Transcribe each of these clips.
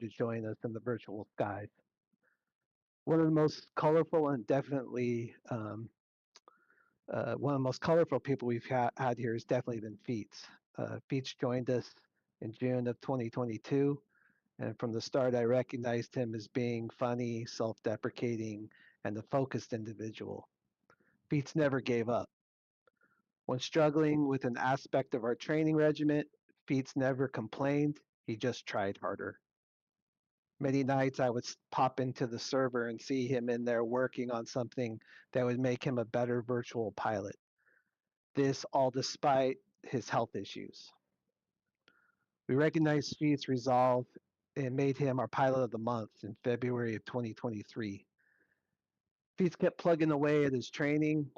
to join us in the virtual skies. One of the most colorful and definitely one of the most colorful people we've had here has definitely been Feats. Feats joined us in June of 2022, and from the start, I recognized him as being funny, self deprecating, and a focused individual. Feats never gave up. When struggling with an aspect of our training regimen, Feats never complained, he just tried harder. Many nights I would pop into the server and see him in there working on something that would make him a better virtual pilot. This all despite his health issues. We recognized Feats' resolve and made him our pilot of the month in February of 2023. Feats kept plugging away at his training,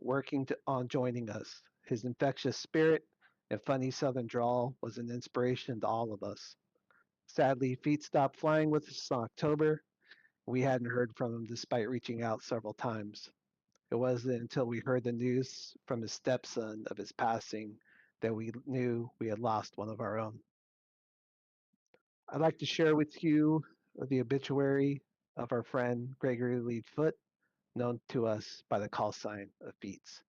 on joining us. His infectious spirit and funny southern drawl was an inspiration to all of us. Sadly, Feats stopped flying with us in October. We hadn't heard from him despite reaching out several times. It wasn't until we heard the news from his stepson of his passing that we knew we had lost one of our own. I'd like to share with you the obituary of our friend Gregory Lee Foote, known to us by the call sign of Feats.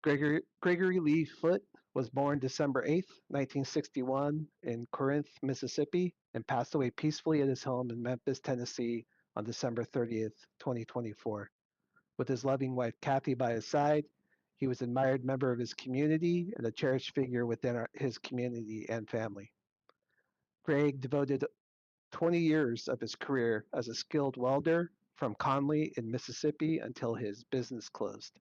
Gregory Lee Foote was born December 8th, 1961 in Corinth, Mississippi, and passed away peacefully at his home in Memphis, Tennessee on December 30th, 2024. With his loving wife Kathy by his side, he was an admired member of his community and a cherished figure within his community and family. Greg devoted 20 years of his career as a skilled welder from Conley in Mississippi until his business closed.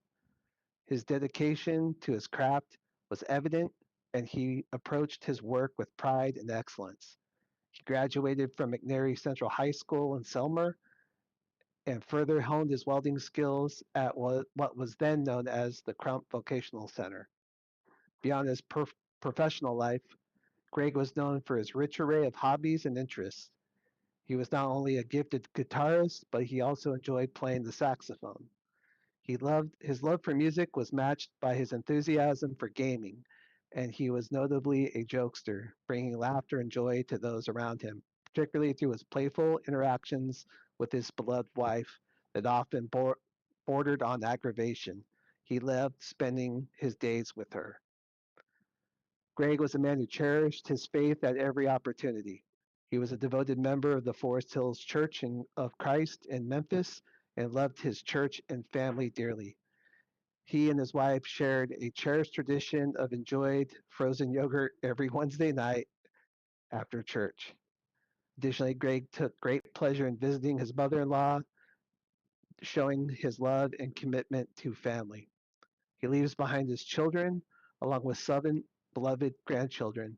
His dedication to his craft was evident, and he approached his work with pride and excellence. He graduated from McNary Central High School in Selmer and further honed his welding skills at what was then known as the Crump Vocational Center. Beyond his professional life, Greg was known for his rich array of hobbies and interests. He was not only a gifted guitarist, but he also enjoyed playing the saxophone. His love for music was matched by his enthusiasm for gaming, and he was notably a jokester, bringing laughter and joy to those around him, particularly through his playful interactions with his beloved wife that often bordered on aggravation. He loved spending his days with her. Greg was a man who cherished his faith at every opportunity. He was a devoted member of the Forest Hills Church of Christ in Memphis and loved his church and family dearly. He and his wife shared a cherished tradition of enjoyed frozen yogurt every Wednesday night after church. Additionally, Greg took great pleasure in visiting his mother-in-law, showing his love and commitment to family. He leaves behind his children, along with 7 beloved grandchildren.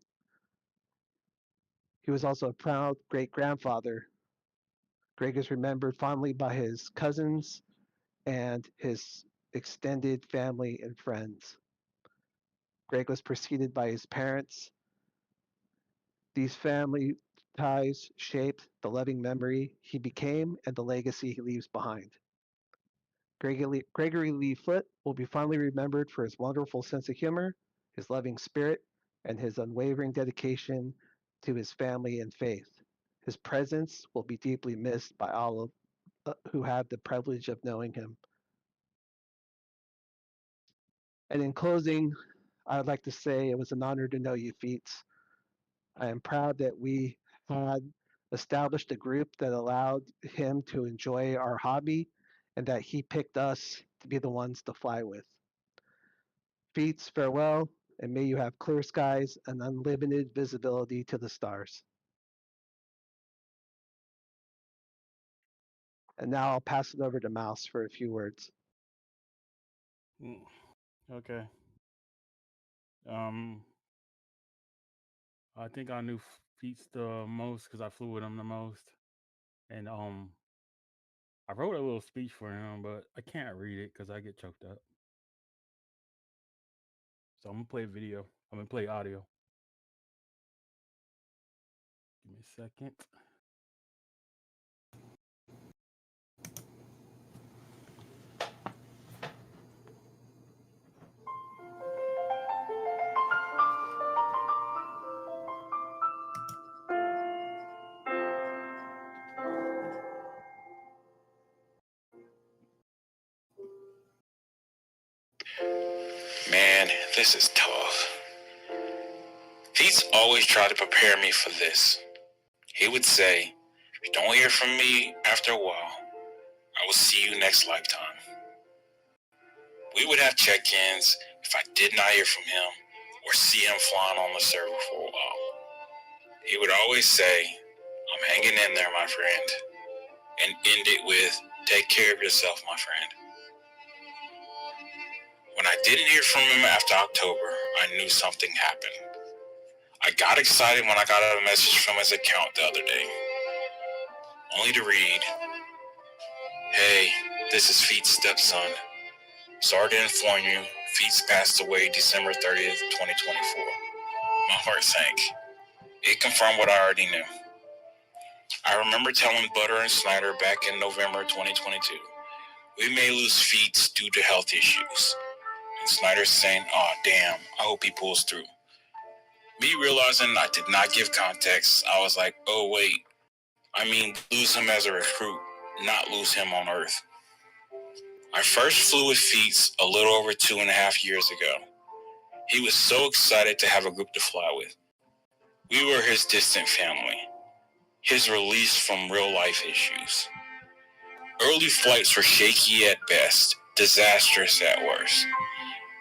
He was also a proud great-grandfather. Greg is remembered fondly by his cousins and his extended family and friends. Greg was preceded by his parents. These family ties shaped the loving memory he became and the legacy he leaves behind. Gregory Lee Foote will be fondly remembered for his wonderful sense of humor, his loving spirit, and his unwavering dedication to his family and faith. His presence will be deeply missed by all of who have the privilege of knowing him. And in closing, I would like to say it was an honor to know you, Feats. I am proud that we had established a group that allowed him to enjoy our hobby and that he picked us to be the ones to fly with. Feats, farewell, and may you have clear skies and unlimited visibility to the stars. And now I'll pass it over to Mouse for a few words. Okay. Um, I think I knew Feats the most because I flew with him the most, and I wrote a little speech for him, but I can't read it because I get choked up. So I'm gonna play video. I'm gonna play audio. Give me a second. Man, this is tough. Feats always tried to prepare me for this. He would say, if you don't hear from me after a while, I will see you next lifetime. We would have check-ins if I did not hear from him or see him flying on the server for a while. He would always say, I'm hanging in there, my friend, and end it with, take care of yourself, my friend. When I didn't hear from him after October, I knew something happened. I got excited when I got a message from his account the other day, only to read, hey, this is Feats' stepson. Sorry to inform you, Feats passed away December 30th, 2024. My heart sank. It confirmed what I already knew. I remember telling Butter and Snyder back in November 2022, we may lose Feats due to health issues. And Snyder saying, oh damn, I hope he pulls through. Me realizing I did not give context, I was like, oh wait, I mean lose him as a recruit, not lose him on Earth. I first flew with Feats a little over 2.5 years ago. He was so excited to have a group to fly with. We were his distant family, his release from real life issues. Early flights were shaky at best, disastrous at worst.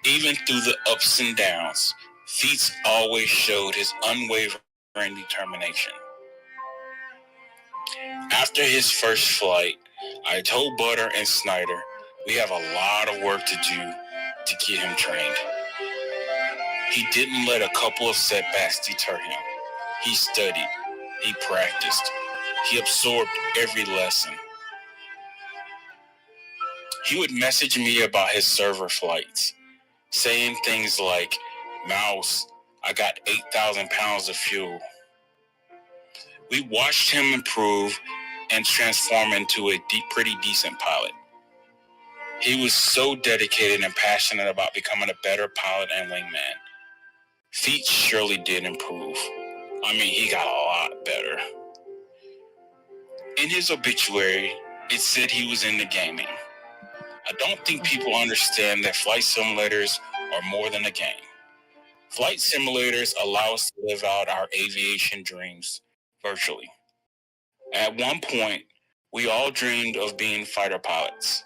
Even through the ups and downs, Feats always showed his unwavering determination. After his first flight, I told Butter and Snyder we have a lot of work to do to get him trained. He didn't let a couple of setbacks deter him. He studied, he practiced, he absorbed every lesson. He would message me about his server flights, saying things like, Mouse, I got 8,000 pounds of fuel. We watched him improve and transform into a pretty decent pilot. He was so dedicated and passionate about becoming a better pilot and wingman. Feats surely did improve. I mean, he got a lot better. In his obituary, it said he was into gaming. I don't think people understand that flight simulators are more than a game. Flight simulators allow us to live out our aviation dreams virtually. At one point, we all dreamed of being fighter pilots.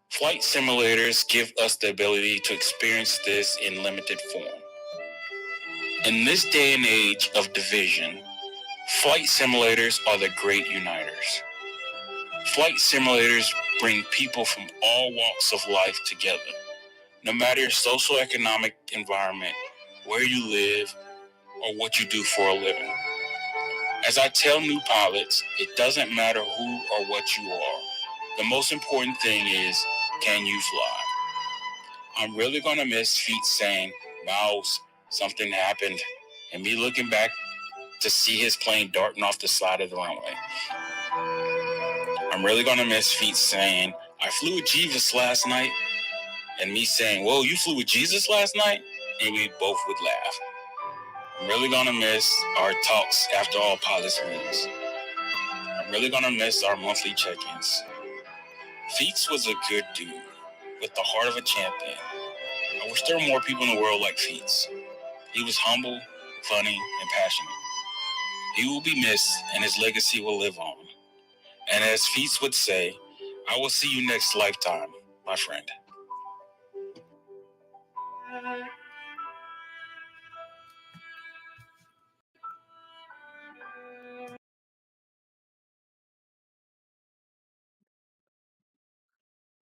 Flight simulators give us the ability to experience this in limited form. In this day and age of division, flight simulators are the great uniters. Flight simulators bring people from all walks of life together, no matter your socioeconomic environment, where you live, or what you do for a living. As I tell new pilots, it doesn't matter who or what you are. The most important thing is, can you fly? I'm really going to miss Feats saying, Mouse, something happened, and me looking back to see his plane darting off the side of the runway. I'm really going to miss Feats saying, I flew with Jesus last night, and me saying, whoa, you flew with Jesus last night? And we both would laugh. I'm really going to miss our talks after all pilots meetings. I'm really going to miss our monthly check-ins. Feats was a good dude with the heart of a champion. I wish there were more people in the world like Feats. He was humble, funny, and passionate. He will be missed, and his legacy will live on. And as Feats would say, I will see you next lifetime, my friend.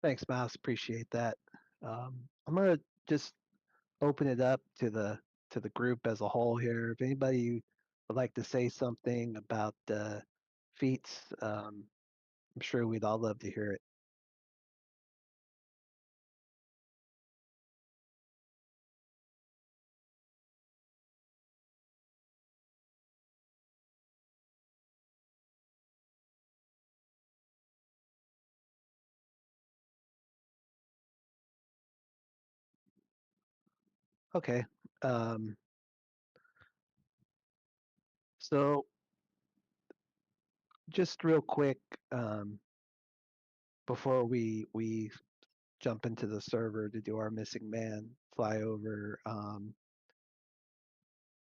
Thanks, Mouse. Appreciate that. I'm gonna just open it up to the group as a whole here. If anybody would like to say something about feats, I'm sure we'd all love to hear it. Okay. Um, so just real quick, before we jump into the server to do our missing man flyover. I'd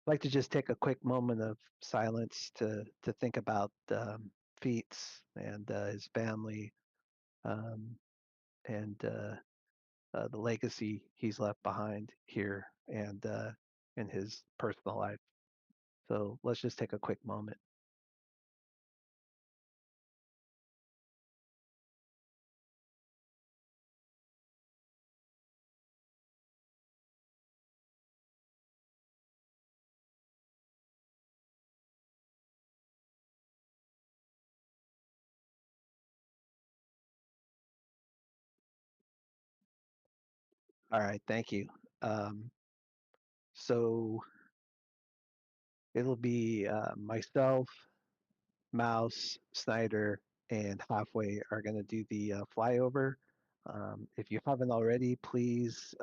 like to just take a quick moment of silence to think about Feats and his family, and the legacy he's left behind here, and in his personal life. So let's just take a quick moment. All right, thank you. So it'll be myself, Mouse, Snyder, and Halfway are going to do the flyover. If you haven't already, please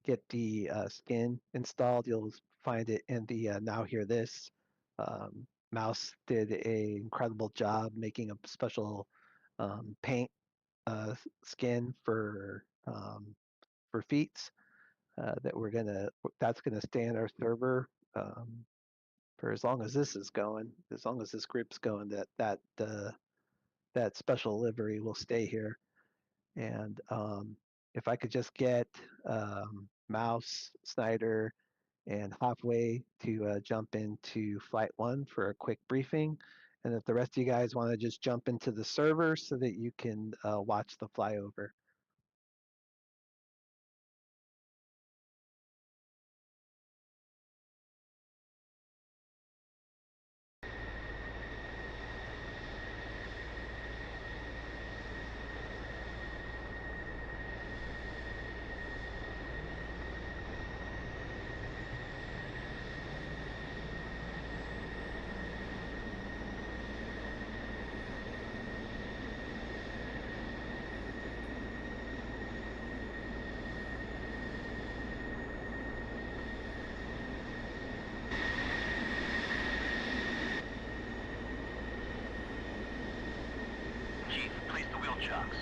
get the skin installed. You'll find it in the Now Hear This. Mouse did an incredible job making a special paint skin for Feats that's gonna stay in our server for as long as this is going, as long as this group's going. That special livery will stay here. And if I could just get Mouse, Snyder, and Halfway to jump into Flight 1 for a quick briefing. And if the rest of you guys want to just jump into the server so that you can watch the flyover. Chief, place the wheel chocks.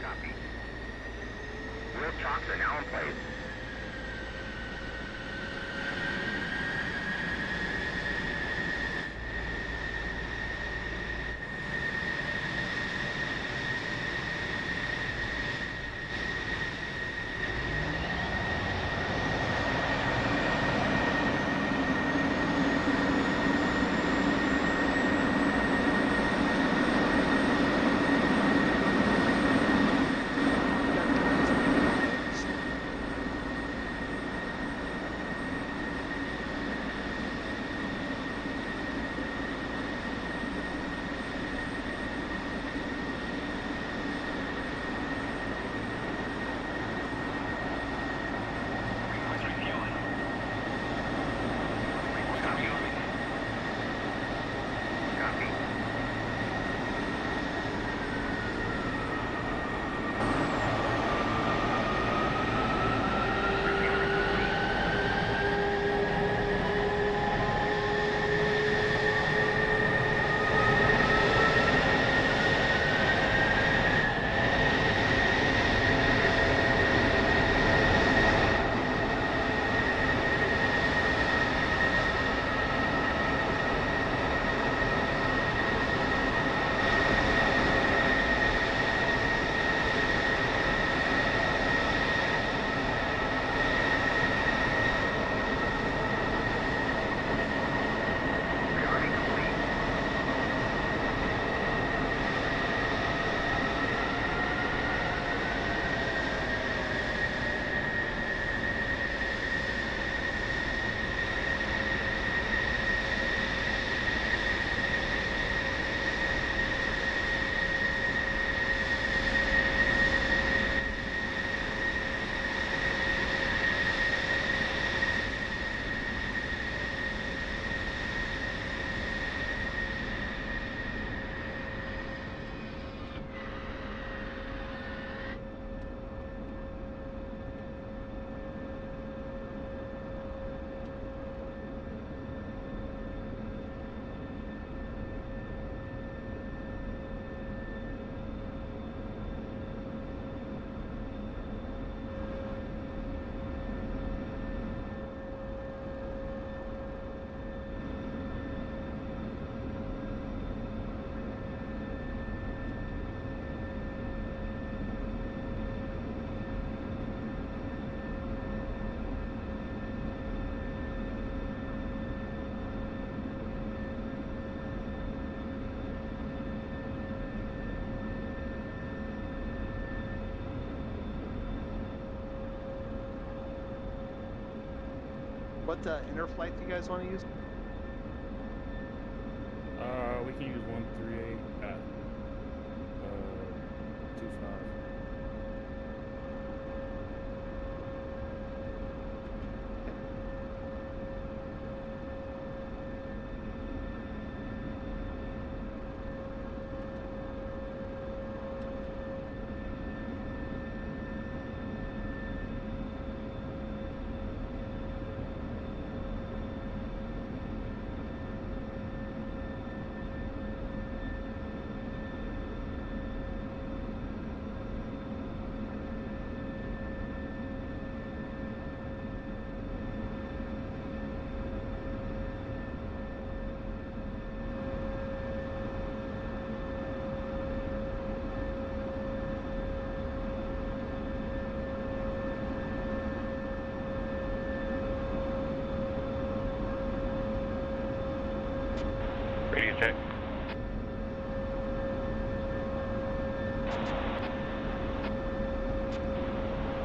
Copy. Wheel chocks are now in place. What inner flight do you guys want to use? We can use 138 at 25. Radio check.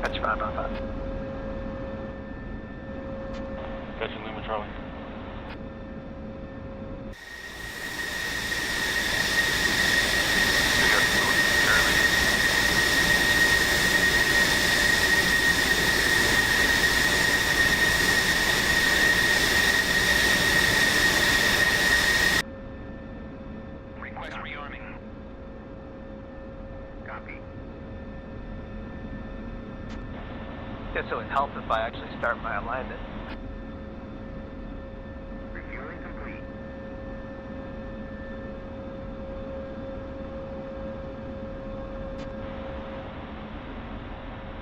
That's 555. That's in Lima, Charlie. Request rearming. Copy. Guess it would help if I actually start my alignment. Refueling complete.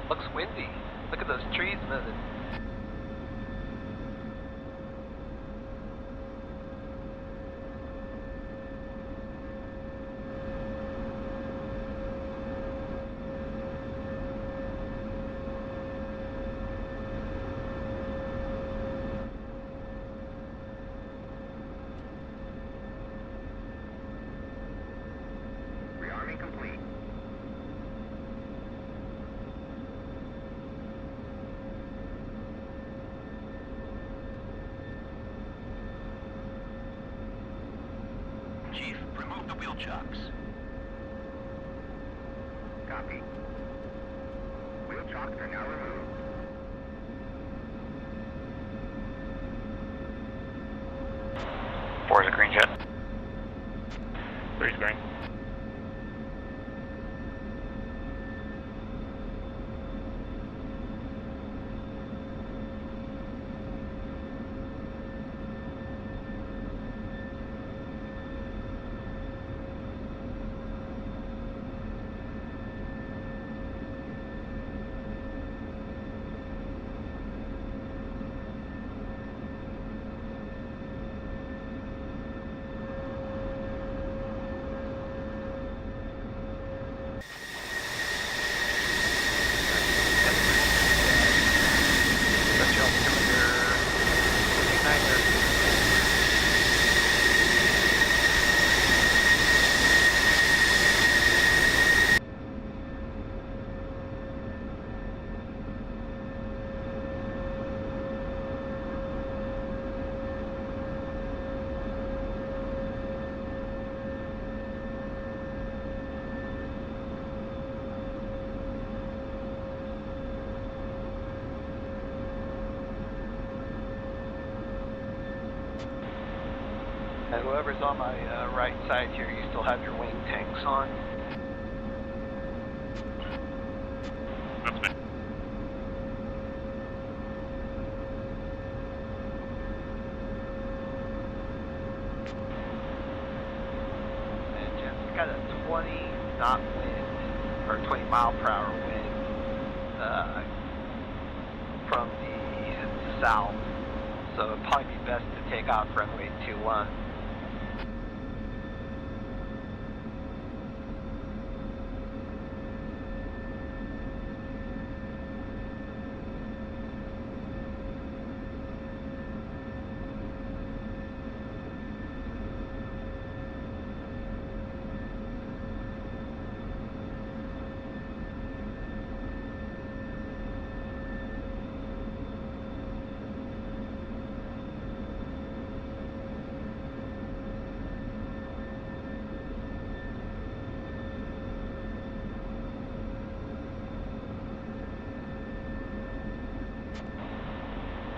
Looks windy. Look at those trees moving. Rearming complete. Chief, remove the wheel chocks. Copy. Wheel chocks are now removed. Four is a green jet. Three's green. That's your altimeter 59. And whoever's on my right side here, you still have your wing tanks on. That's me. And it's got a 20 knot wind, or 20 mile per hour wind from the south. So it'd probably be best to take off runway 21.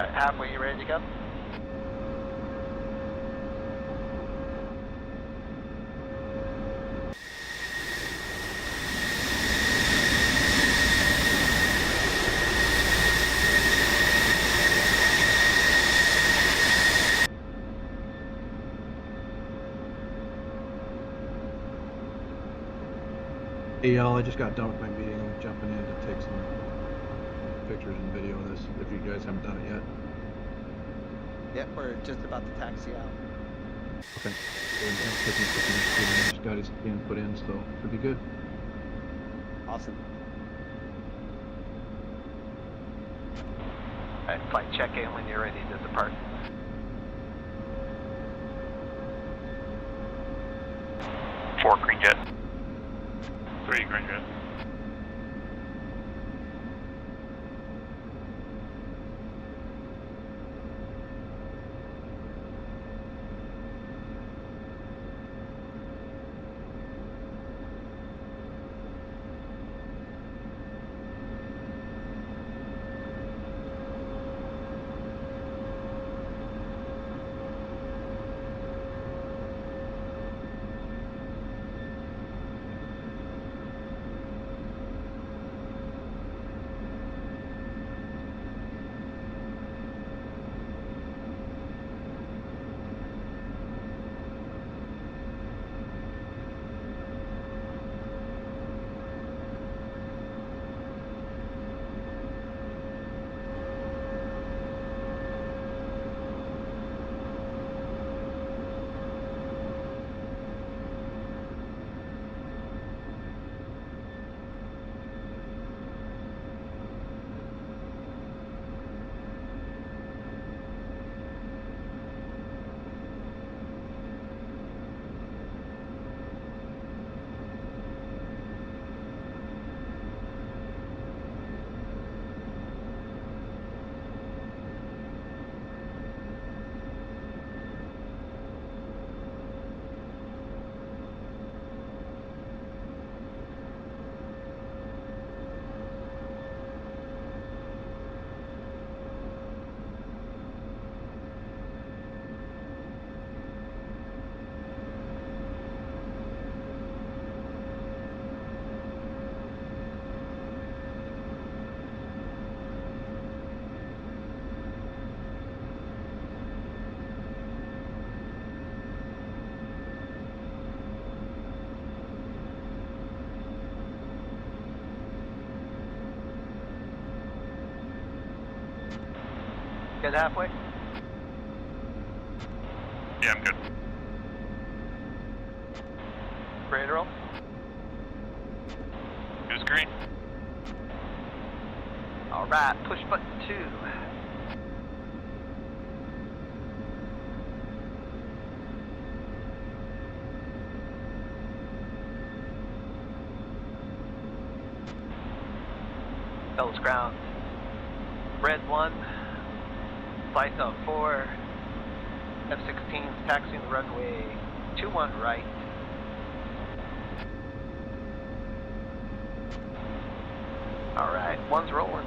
Alright, halfway, you ready to go? Hey y'all, I just got done with my meeting. I'm jumping in to take some pictures and video of this, if you guys haven't done it yet. Yep, we're just about to taxi out. Okay. I just got his scan put in, so it'll be good. Awesome. Alright, flight check in when you're ready to depart. Four green jet. 3 green jet. Good halfway? Yeah, I'm good. Ready to roll? Who's green? Alright, push button 2. Bells ground. Red 1. Flight up 4. F-16's taxiing the runway 21 right. Alright, 1's rolling.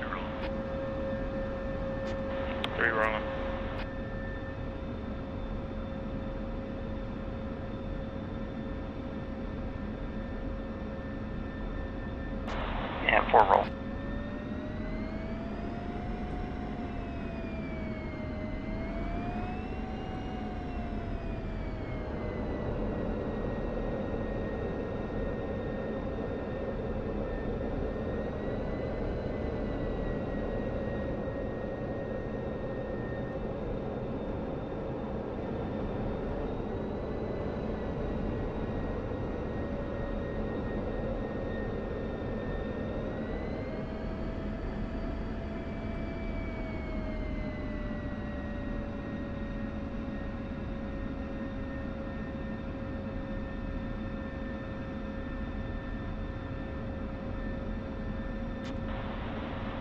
You're rolling. 3 rolling. And 4 roll.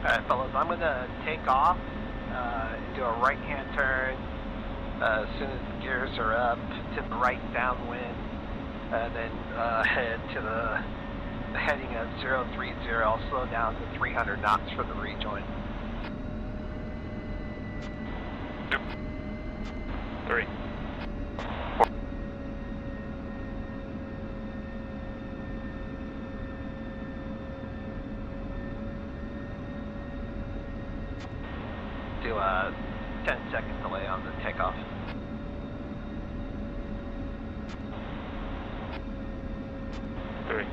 Alright, fellas, I'm gonna take off, do a right-hand turn as soon as the gears are up to the right downwind, and then head to the heading of 030. I'll slow down to 300 knots for the rejoin. 2, 3. Do a 10-second delay on the takeoff. 3.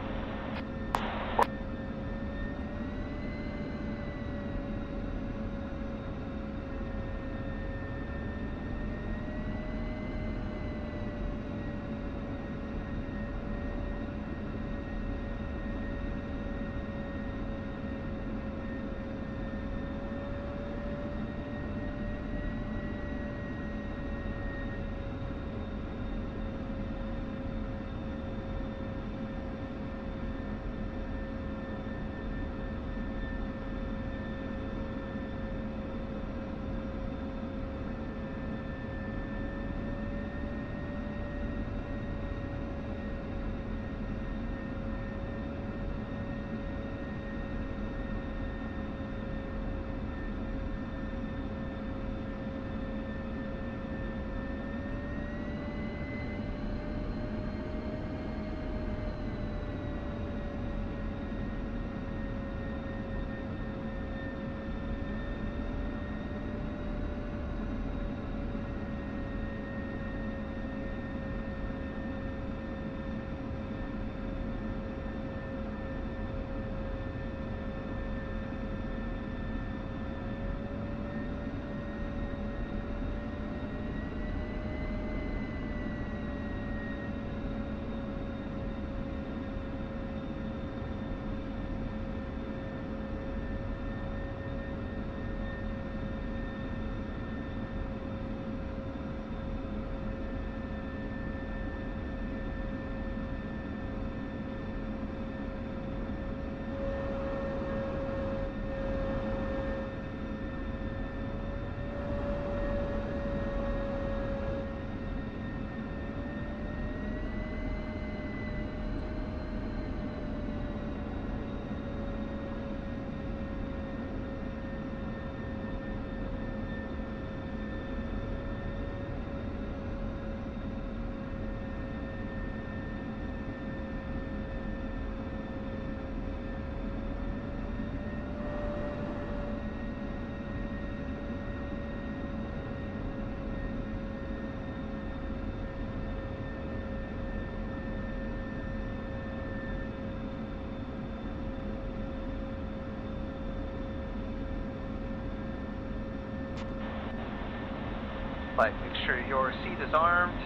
But make sure your seat is armed,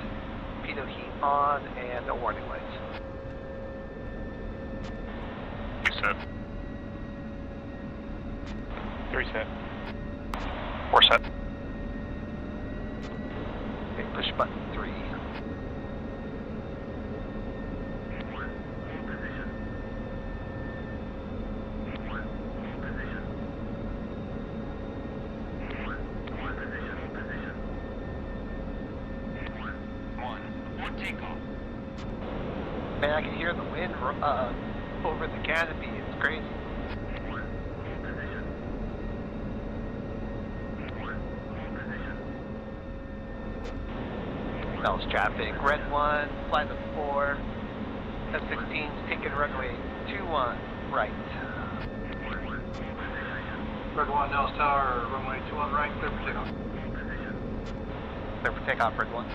pitot heat on, and no warning lights. 2 set. 3 set. 4 set. Okay, push button 3. Man, I can hear the wind over the canopy. It's crazy. That was traffic. Red 1, flight of 4. F-16's taking runway 21 right. Red 1, Dallas Tower, runway 21 right, clear for takeoff. Clear for takeoff, Red 1.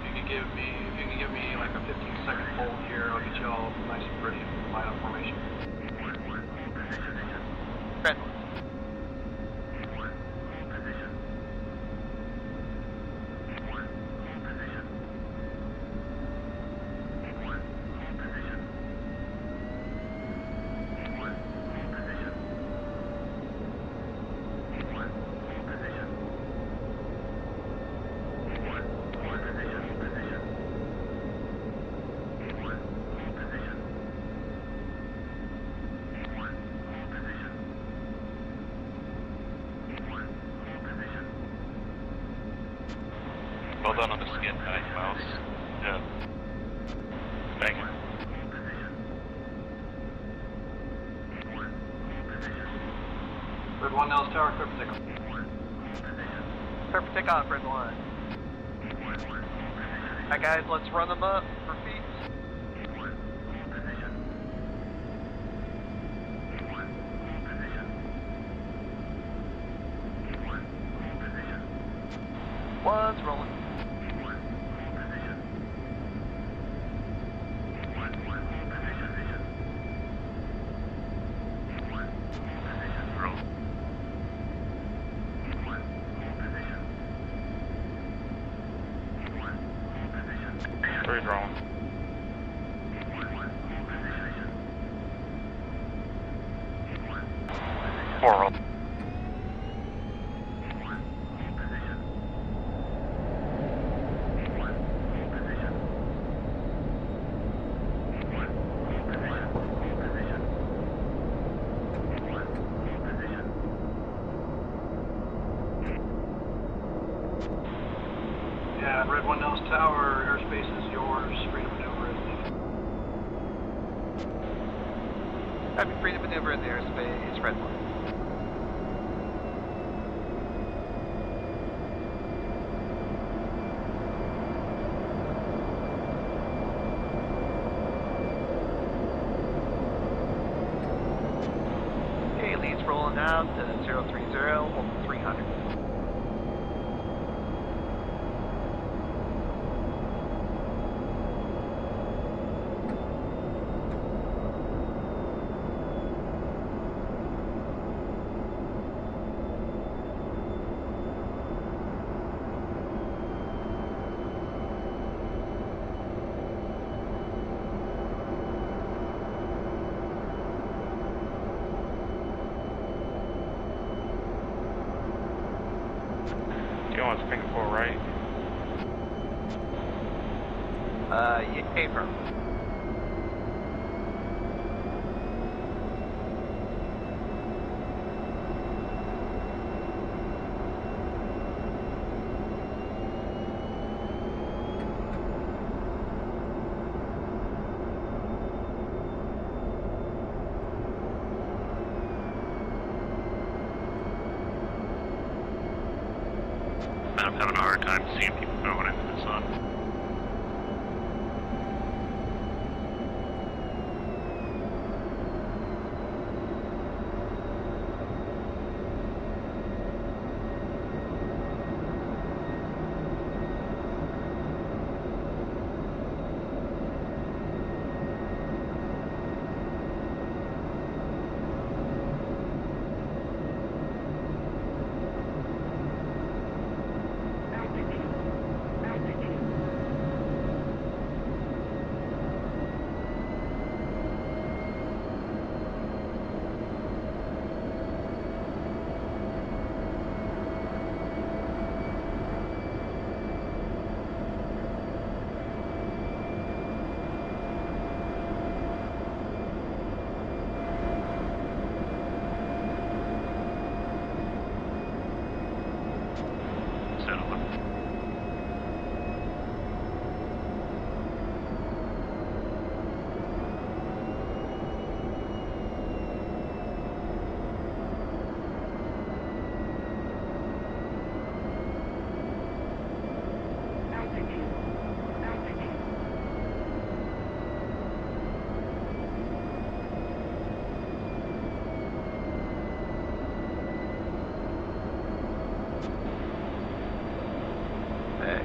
If you can give me like a 15-second hold here, I'll get you all nice and pretty in line up formation. Red 1. Well done on the skin, guys, Miles. Yeah. Thank you. Red 1 Nels Tower, clear for takeoff. Clear for takeoff, Red 1. Alright guys, let's run them up for feet. One's rolling. Three's rolling. Four roll. Yeah, Red 1 Nels Tower, airspace is yours, freedom maneuver is needed. Having free to maneuver in the airspace, Red 1. Okay, leads rolling out to 030, hold 300. You want Singapore, right? Yeah, affirm. Man, I'm having a hard time seeing people going into the sun.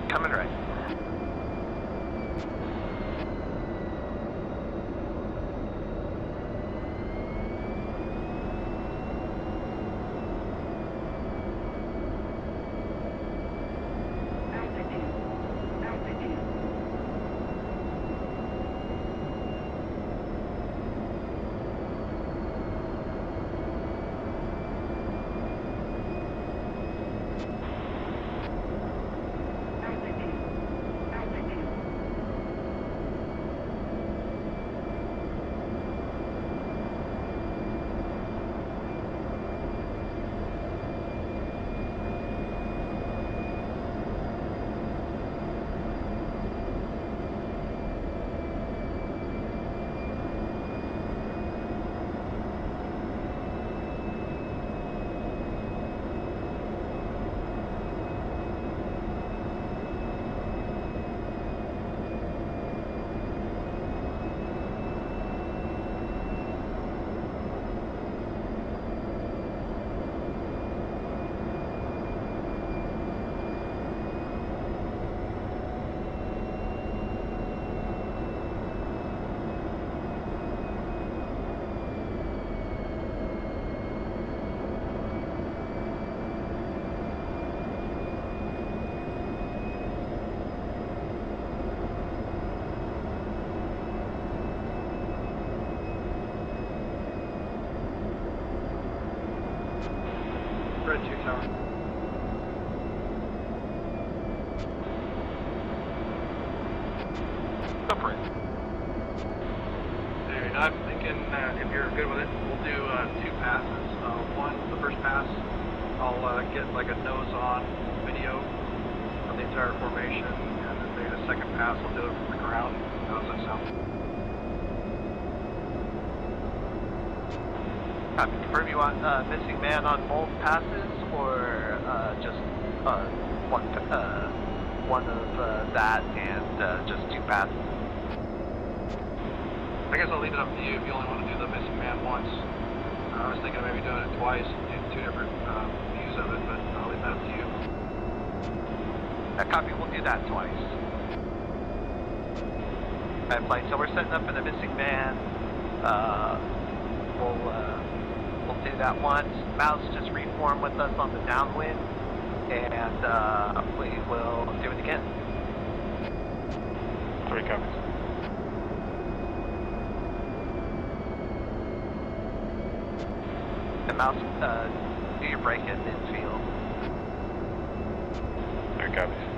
Coming right. separate. Alright, I'm thinking that if you're good with it, we'll do 2 passes. The first pass, I'll get like a nose-on video of the entire formation, and then maybe the second pass we'll do it from the ground. How does that sound? Confirm you want missing man on both passes, or just one of that and just 2 passes? I guess I'll leave it up to you if you only want to do the missing man once. I was thinking of maybe doing it twice, do 2 different views of it, but I'll leave that up to you. Copy, we'll do that twice. Alright, flight, so we're setting up for the missing man. We'll do that once. Mouse, just reform with us on the downwind, and we will do it again. 3 copies. And Mouse, do your break-in infield. 3 copies.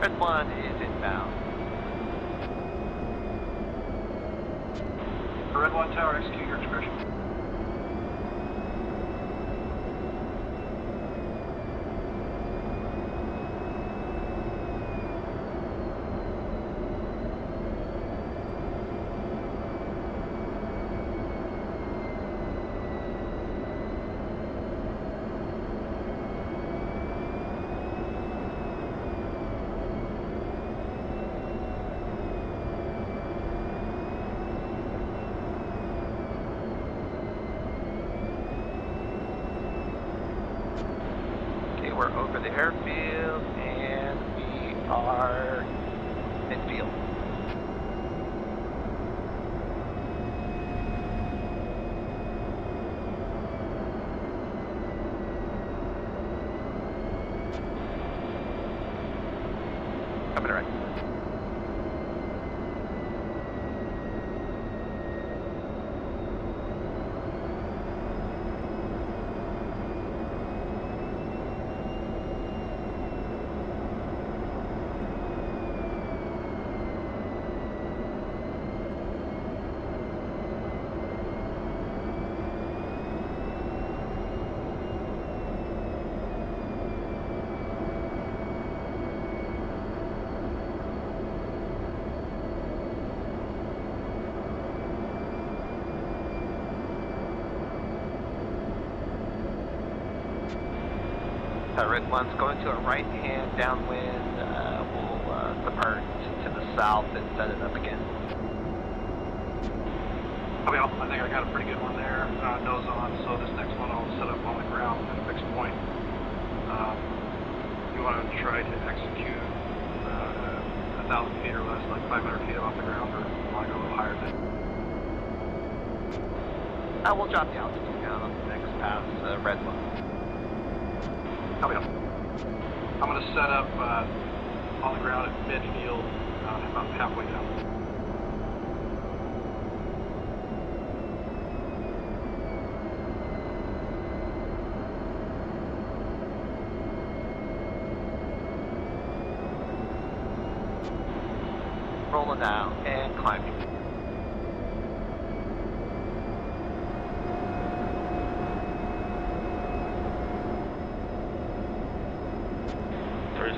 Red 1 is inbound. Red 1 Tower, execute your expression. We're over the airfield, and we are midfield. Coming right. Red 1's going to a right-hand downwind. We'll depart to the south and set it up again. I think I got a pretty good one there, nose on, so this next one I'll set up on the ground at a fixed point. You want to try to execute 1,000 feet or less, like 500 feet off the ground, or you want to go a little higher than? We'll drop the altitude down on the next pass, Red 1. I'm going to set up on the ground at midfield, about halfway down. Rolling out and climbing.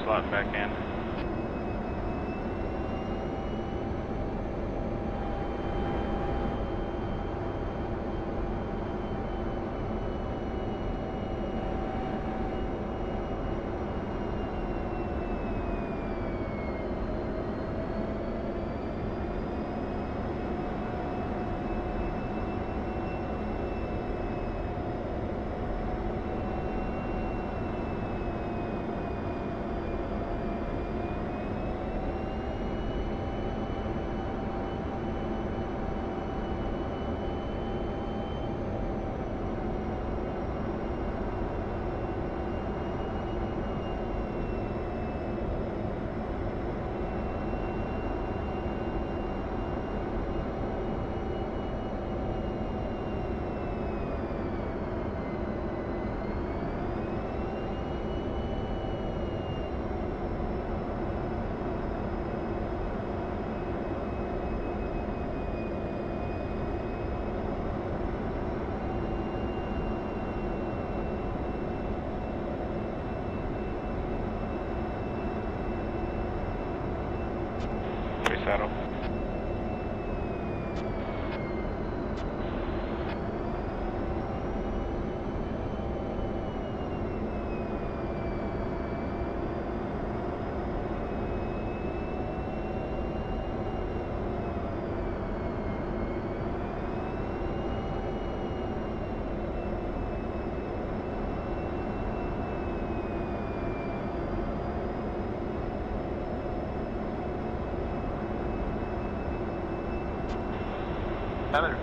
Slot back in. Heather.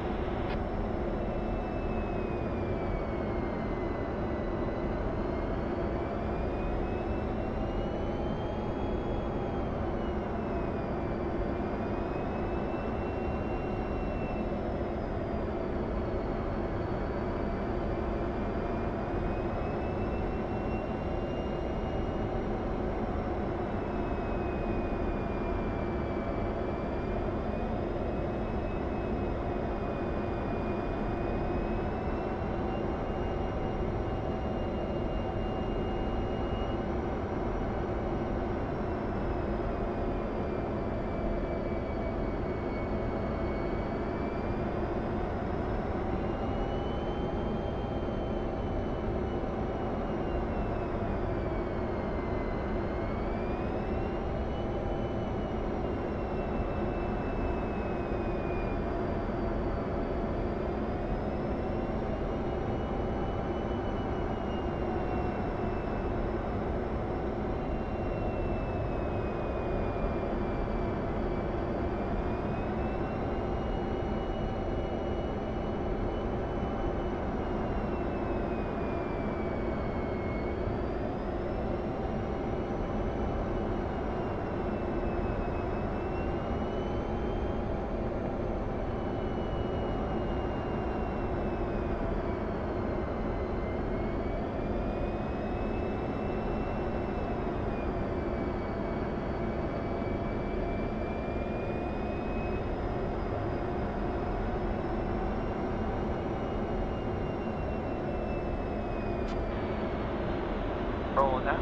Rolling out.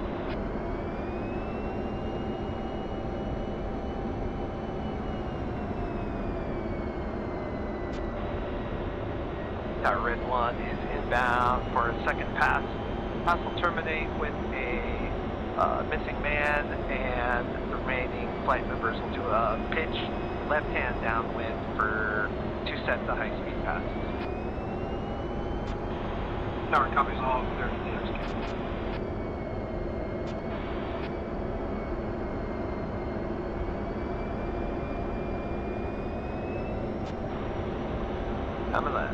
Tower Red 1 is inbound for a second pass. Pass will terminate with a missing man, and the remaining flight members will do a pitch left-hand downwind for 2 sets of high-speed passes. Tower copies all clear to the execute. Coming left.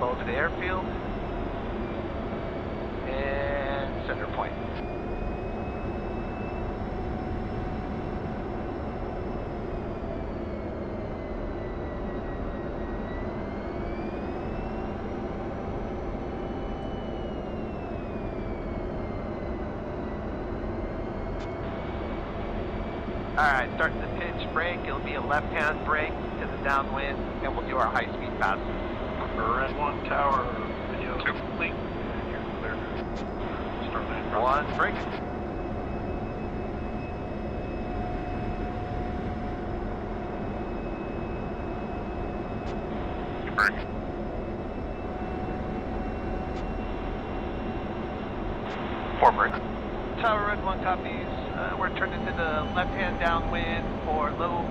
Over the airfield and center point. Alright, starting the pitch brake, it'll be a left-hand brake to the downwind, and we'll do our high-speed passes. Red 1 tower, video complete, and you're clear. Start landing process. 1 brake. You break. 4 brake. Tower Red 1 copies. We're turning to the left-hand downwind for low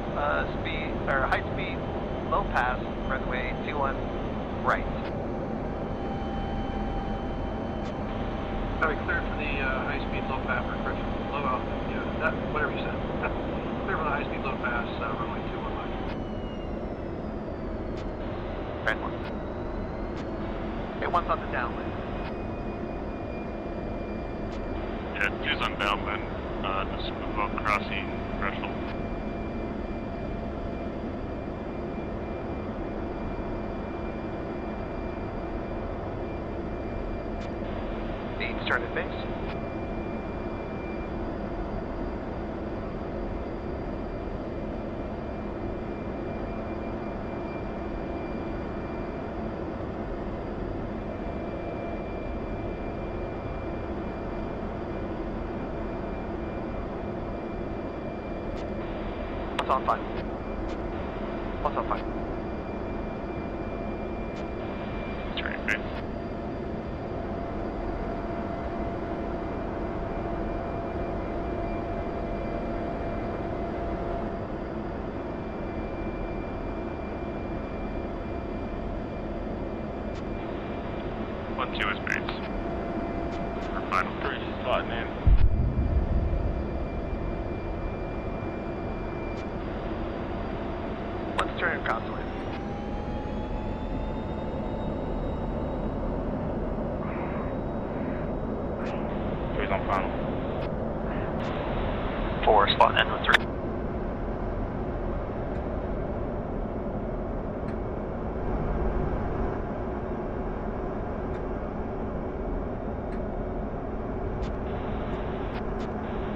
speed, or high speed, low pass, runway 21 right. Cleared for the high-speed low pass, or correction, whatever you said. Clear for the high-speed low pass, runway 21 left. Red 1. Okay, 1's on the downwind. Yeah, 2's on downwind. Just about crossing threshold. Need start at base. What's on 5? What's on 5? Turn at base. One, 2 is base. For final. 3 is slotting in. Let's turn it crosswind. Three's on final. 4, slot in with 3.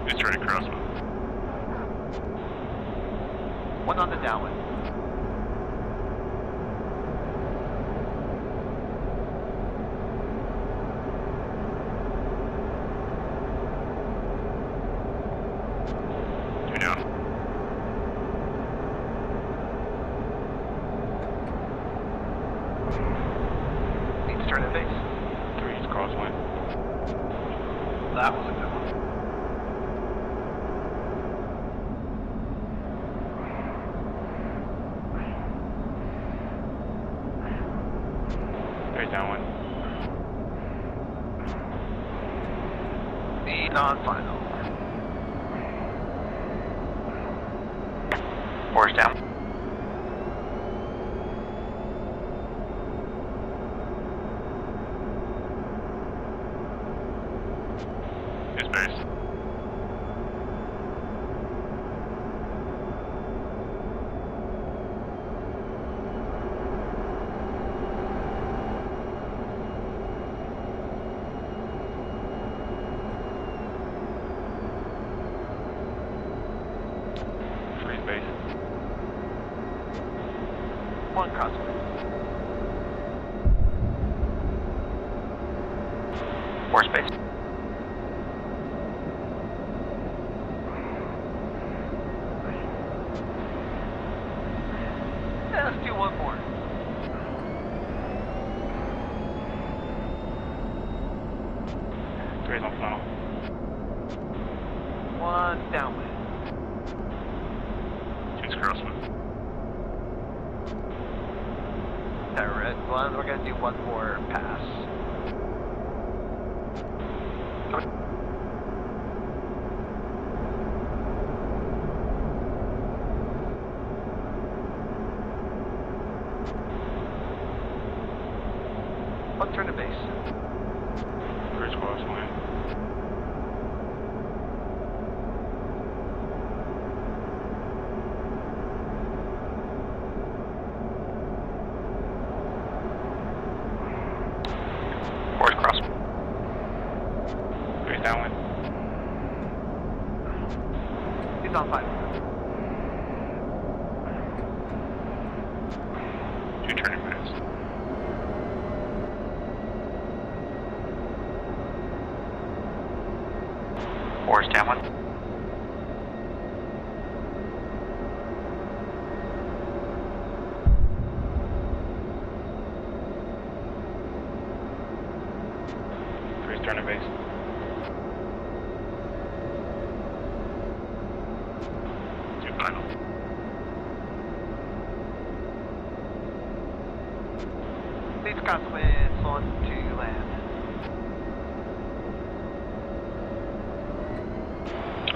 It's turning crosswind. 1 on the downwind. Down. Need to turn at base. 3's crosswind. That was a good one. Three's downwind. Need on final. 4's down. Is base. Three's base. 1 crosswind. 4's base. Yeah, let's do 1 more. Three's on final. 1 downwind. 2's crosswind. Red 1, we're gonna do 1 more pass. One turn to base. 3's crosswind. Four's cross. 3's downwind. He's on 5. 2 turning pass. Four's downwind. Turn at base. 2 final. Leads crosswind, slowing to land.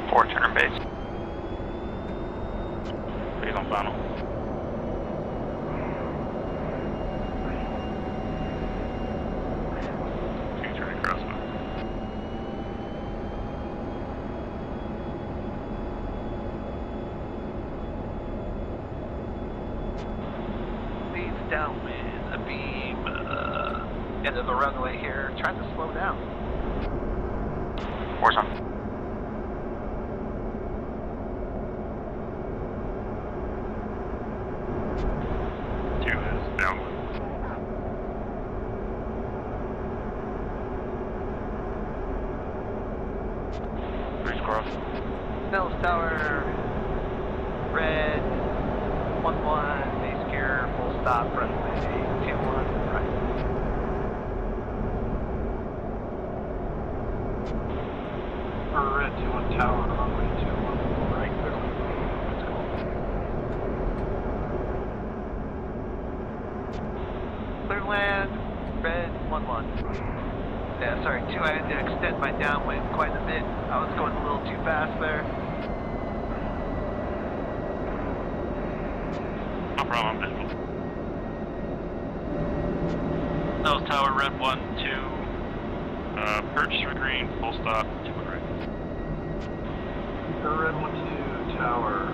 4 turn base. Base on final. Two turning crosswind. Leads downwind, a beam, end of the runway here, trying to slow down. 4's on. Two is downwind. Three's cross. Nellis Tower, red, 1-1, base gear, full stop, runway 2-1, right. Red 2-1 tower, runway 2-1, right, clearly. Let's go. Clear land, red 1-1. Yeah, sorry, 2, I had to extend my downwind quite a bit. I was going a little too fast there. No problem, I'm visual. Nellis Tower, red 1, 2. Perch through green, full stop, 2 and right. Red 1-2 tower,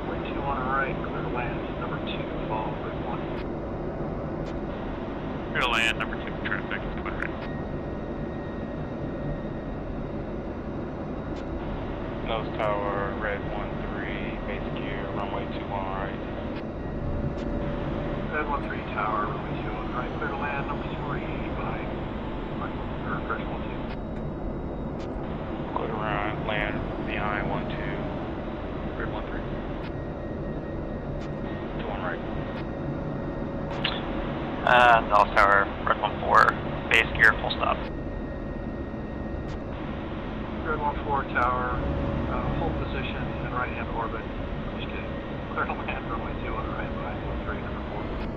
way 2 on right, clear land, number 2, fall, red 1. Clear land, number 2 traffic, 2 and right. Nose tower, red 1-3, base gear, runway 2 on right. Red 1-3 tower, runway 2 on right, clear land, number 3, behind, or fresh 1-2. Clear around, land behind 1-2, red 1-3. 2 on right. Nellis Tower, red 1-4, base gear, full stop. Red 1-4 tower, hold position in right hand orbit. Just kidding. Clear land, runway 2 on right, behind 1-3, number 4.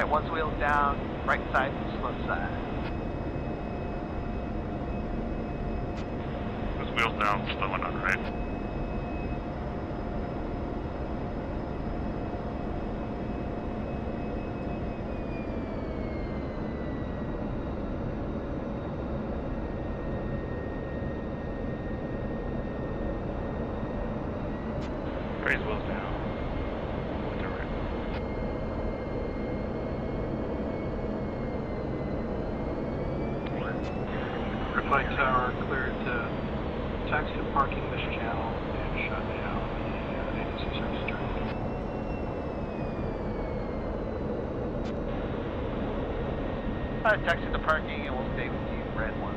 Alright, one's wheels down, right side to slow side. Those wheels down, slowing on right. Raise wheels down. With the right. Red flag tower cleared to taxi to parking this channel and shut down the agency service terminal. Taxi to parking and we'll stay with you, red 1.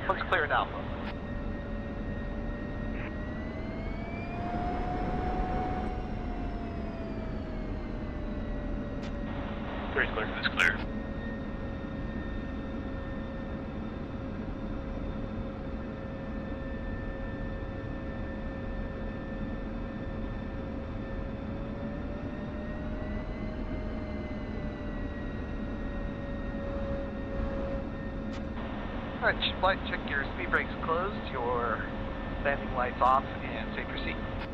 Looks clear at Alpha. Three's clear. It's clear. Alright, flight, check your speed brakes closed, your landing lights off, and save your seat.